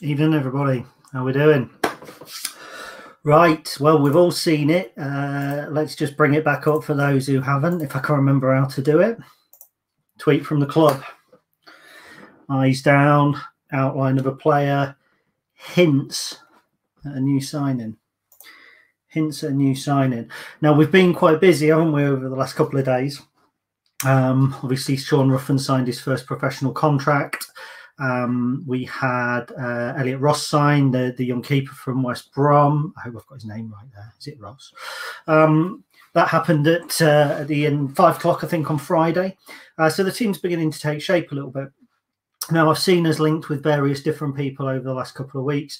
Evening, everybody. How we doing? Right. Well, we've all seen it. Let's just bring it back up for those who haven't, if I can remember how to do it. Tweet from the club. Eyes down, outline of a player, hints at a new signing. Hints at a new signing. Now, we've been quite busy, haven't we, over the last couple of days? Obviously, Sean Ruffin signed his first professional contract. We had Elliot Ross sign, the young keeper from West Brom. I hope I've got his name right there. Is it Ross? That happened at the end 5 o'clock, I think, on Friday. So the team's beginning to take shape a little bit. Now, I've seen us linked with various different people over the last couple of weeks,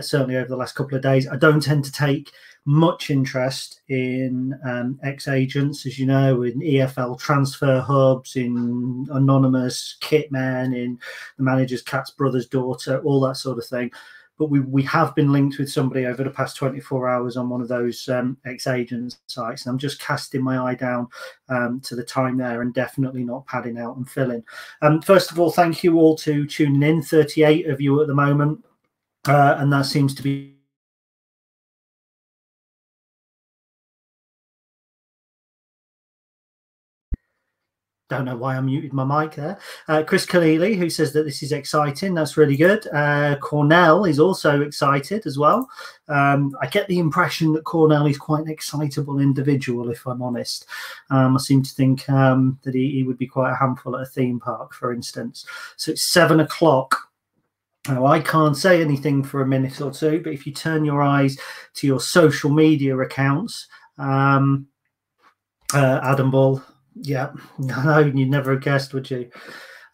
certainly over the last couple of days. I don't tend to take much interest in ex-agents, as you know, in EFL transfer hubs, in anonymous kitmen, in the manager's cat's brother's daughter, all that sort of thing. But we have been linked with somebody over the past 24 hours on one of those ex-agent sites. And I'm just casting my eye down to the time there and definitely not padding out and filling. First of all, thank you all to tuning in, 38 of you at the moment. And that seems to be don't know why I muted my mic there. Chris Khalili, who says that this is exciting. That's really good. Cornell is also excited as well. I get the impression that Cornell is quite an excitable individual, if I'm honest. I seem to think that he would be quite a handful at a theme park, for instance. So it's 7 o'clock. Now, I can't say anything for a minute or two, but if you turn your eyes to your social media accounts, Adam Ball, yeah, no, you'd never have guessed, would you?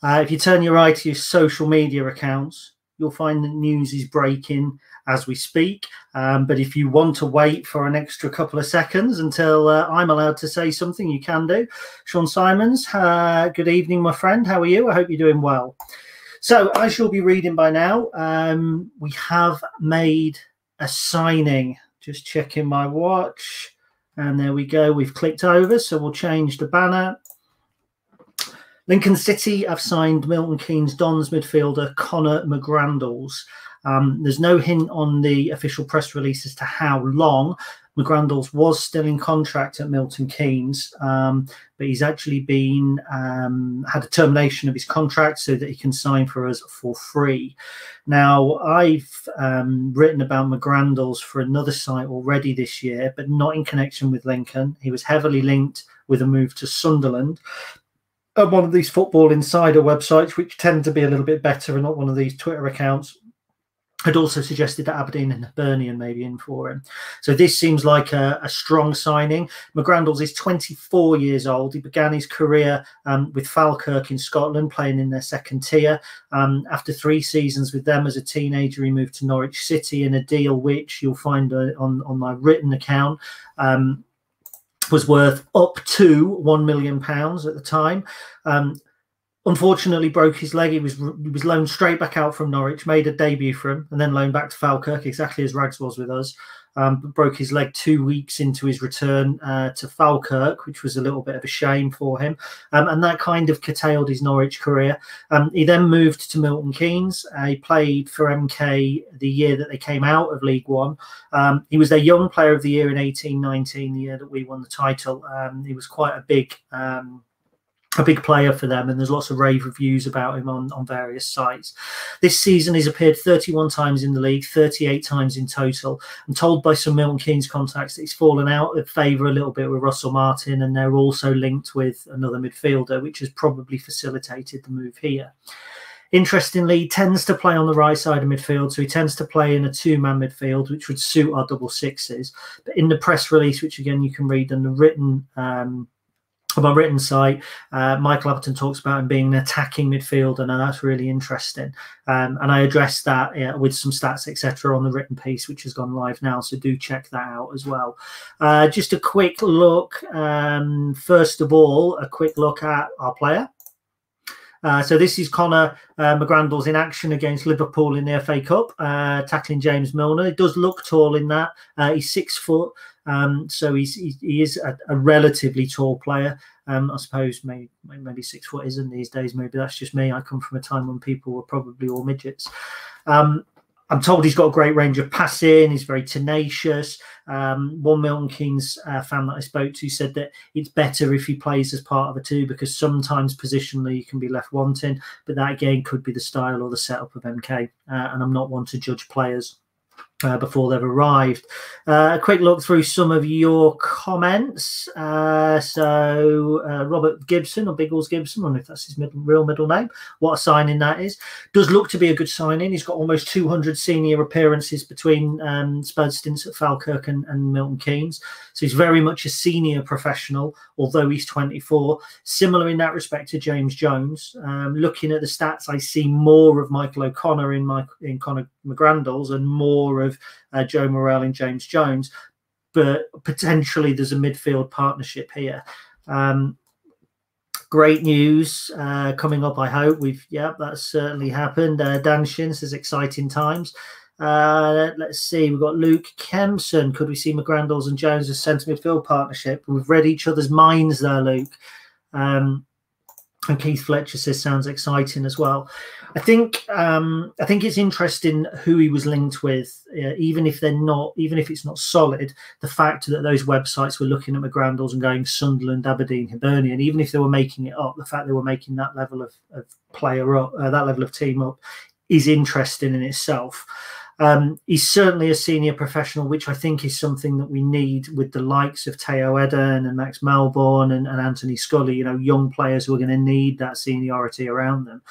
If you turn your eye to your social media accounts, you'll find that news is breaking as we speak. But if you want to wait for an extra couple of seconds until I'm allowed to say something, you can do. Sean Simons, good evening, my friend. How are you? I hope you're doing well. So, as you'll be reading by now, we have made a signing. Just checking my watch. And there we go. We've clicked over, so we'll change the banner. Lincoln City have signed Milton Keynes Dons midfielder Conor McGrandles. There's no hint on the official press release as to how long. McGrandles was still in contract at Milton Keynes, but he's actually been had a termination of his contract so that he can sign for us for free. Now, I've written about McGrandles for another site already this year, but not in connection with Lincoln. He was heavily linked with a move to Sunderland. At one of these Football Insider websites, which tend to be a little bit better and not one of these Twitter accounts, had also suggested that Aberdeen and Hibernian may be in for him. So this seems like a strong signing. McGrandles is 24 years old. He began his career with Falkirk in Scotland, playing in their second tier. After 3 seasons with them as a teenager, he moved to Norwich City in a deal which you'll find on my written account was worth up to £1 million at the time. Unfortunately, broke his leg. He was loaned straight back out from Norwich, made a debut for him, and then loaned back to Falkirk, exactly as Rags was with us. But broke his leg 2 weeks into his return to Falkirk, which was a little bit of a shame for him. And that kind of curtailed his Norwich career. He then moved to Milton Keynes. He played for MK the year that they came out of League One. He was their Young Player of the Year in 18-19, the year that we won the title. He was quite a big player for them, and there's lots of rave reviews about him on various sites. This season he's appeared 31 times in the league, 38 times in total. I'm told by some Milton Keynes contacts that he's fallen out of favour a little bit with Russell Martin, and they're also linked with another midfielder, which has probably facilitated the move here. Interestingly, he tends to play on the right side of midfield, so he tends to play in a 2-man midfield, which would suit our double sixes. But in the press release, which again you can read on the written on my written site, Michael Appleton talks about him being an attacking midfielder, and that's really interesting. And I addressed that with some stats, etc., on the written piece, which has gone live now. So do check that out as well. Just a quick look. First of all, a quick look at our player. So this is Conor McGrandles in action against Liverpool in the FA Cup, tackling James Milner. He does look tall in that. He's 6 foot. So he is a relatively tall player. I suppose maybe 6 foot isn't these days. Maybe that's just me. I come from a time when people were probably all midgets. I'm told he's got a great range of passing. He's very tenacious. One Milton Keynes fan that I spoke to said that it's better if he plays as part of a two, because sometimes positionally you can be left wanting. But that again could be the style or the setup of MK. And I'm not one to judge players before they've arrived. A quick look through some of your comments. Robert Gibson, or Biggles Gibson, I don't know if that's his real middle name. What a signing that is. Does look to be a good signing. He's got almost 200 senior appearances between Spurs stints at Falkirk and Milton Keynes. So he's very much a senior professional, although he's 24. Similar in that respect to James Jones. Looking at the stats, I see more of Michael O'Connor in Conor McGrandles and more of Joe Morrell and James Jones, but potentially there's a midfield partnership here. Great news coming up, I hope. That's certainly happened. Dan Shin says exciting times. Let's see, we've got Luke Kempson. Could we see McGrandles and Jones as centre midfield partnership? We've read each other's minds there, Luke. And Keith Fletcher says sounds exciting as well. I think it's interesting who he was linked with, even if it's not solid. The fact that those websites were looking at McGrandles and going Sunderland, Aberdeen, Hibernian, even if they were making it up, the fact they were making that level of player up, that level of team up, is interesting in itself. He's certainly a senior professional, which I think is something that we need with the likes of Teo Eden and Max Melbourne and Anthony Scully, young players who are going to need that seniority around them.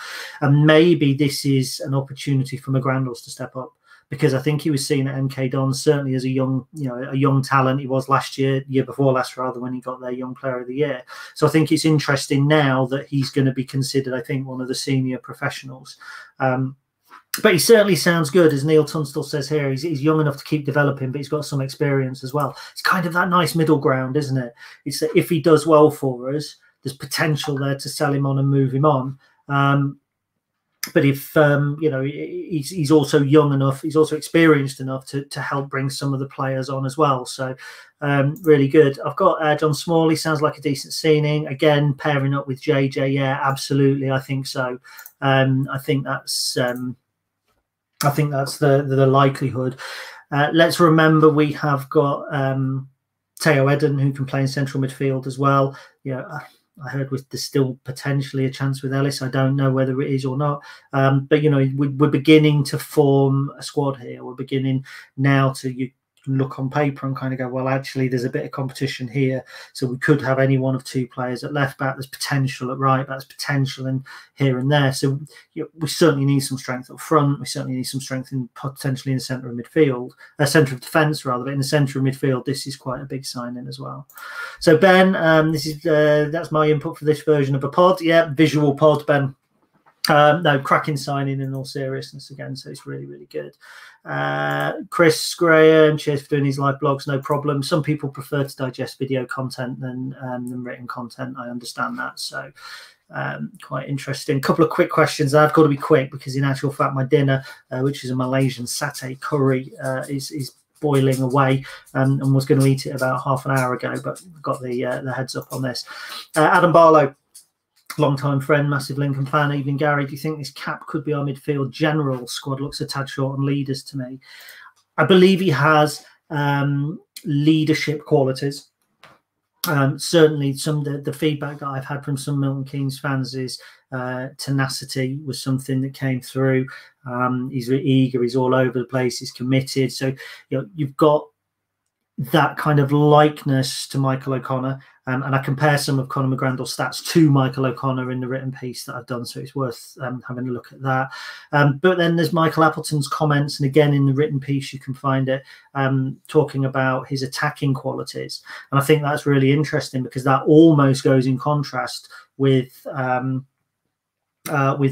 And maybe this is an opportunity for McGrandles to step up, because I think he was seen at MK Dons certainly as a young talent. He was year before last rather, when he got their Young Player of the Year. So I think it's interesting now that he's going to be considered, I think, one of the senior professionals. But he certainly sounds good, as Neil Tunstall says here. He's young enough to keep developing, but he's got some experience as well. It's kind of that nice middle ground, isn't it? It's that if he does well for us, there's potential there to sell him on and move him on. But if he's also young enough, he's also experienced enough to help bring some of the players on as well. So really good. I've got John Smalley, sounds like a decent signing. Again, pairing up with JJ, yeah, absolutely. I think so. I think that's the likelihood. Let's remember we have got Teo Eden, who can play in central midfield as well. I heard there's still potentially a chance with Ellis. I don't know whether it is or not. But we're beginning to form a squad here. We're beginning now to look on paper and kind of go, well, actually, there's a bit of competition here. So we could have any one of two players at left back. There's potential at right back. There's potential in here and there. So we certainly need some strength up front. We certainly need some strength potentially in the centre of midfield, centre of defence rather. But in the centre of midfield, this is quite a big signing as well. So Ben, that's my input for this version of a pod. Yeah, visual pod, Ben. No, cracking signing in all seriousness again, so it's really, really good. Chris Graham, cheers for doing these live blogs, no problem. Some people prefer to digest video content than written content. I understand that, so quite interesting. A couple of quick questions. I've got to be quick because in actual fact my dinner, which is a Malaysian satay curry, is boiling away, and was going to eat it about half an hour ago, but got the heads up on this. Adam Barlow, long-time friend, massive Lincoln fan. Evening, Gary. Do you think this cap could be our midfield general squad? Looks a tad short on leaders to me. I believe he has leadership qualities. Certainly, the feedback that I've had from some Milton Keynes fans is tenacity was something that came through. He's eager. He's all over the place. He's committed. So you've got that kind of likeness to Michael O'Connor. And I compare some of Conor McGrandles' stats to Michael O'Connor in the written piece that I've done, so it's worth having a look at that. But then there's Michael Appleton's comments, and again in the written piece you can find it, talking about his attacking qualities. And I think that's really interesting because that almost goes in contrast with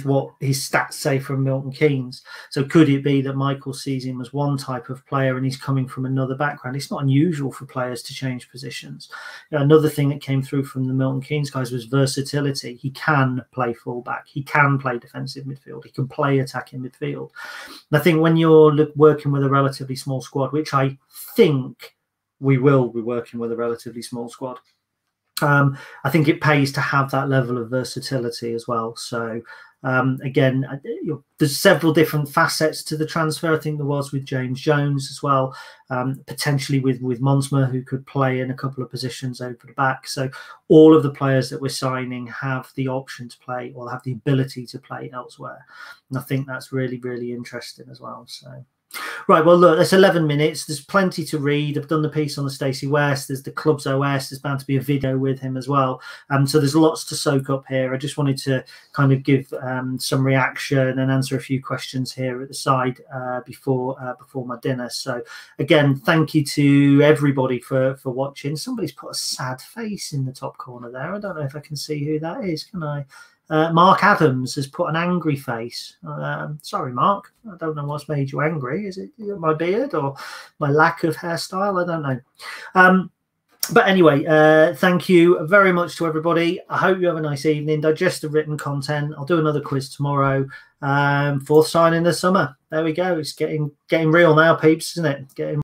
what his stats say from Milton Keynes. So could it be that Michael sees him as one type of player and he's coming from another background? It's not unusual for players to change positions. Another thing that came through from the Milton Keynes guys was versatility. He can play fullback. He can play defensive midfield. He can play attacking midfield. And I think when you're working with a relatively small squad, which I think we will be working with a relatively small squad, I think it pays to have that level of versatility as well. So again, there's several different facets to the transfer. I think there was with James Jones as well, potentially with Monsma, who could play in a couple of positions over the back. So all of the players that we're signing have the option to play or have the ability to play elsewhere. And I think that's really, really interesting as well. So. Right, well, look, that's 11 minutes. There's plenty to read. I've done the piece on the Stacey West. There's the club's OS. There's bound to be a video with him as well. So there's lots to soak up here. I just wanted to kind of give some reaction and answer a few questions here at the side before my dinner. So again, thank you to everybody for watching. Somebody's put a sad face in the top corner there. I don't know if I can see who that is. Can I? Mark Adams has put an angry face. Sorry, Mark. I don't know what's made you angry. Is it my beard or my lack of hairstyle? I don't know. But anyway, thank you very much to everybody. I hope you have a nice evening. Digest the written content. I'll do another quiz tomorrow. Fourth sign in the summer. There we go. It's getting real now, peeps, isn't it? Getting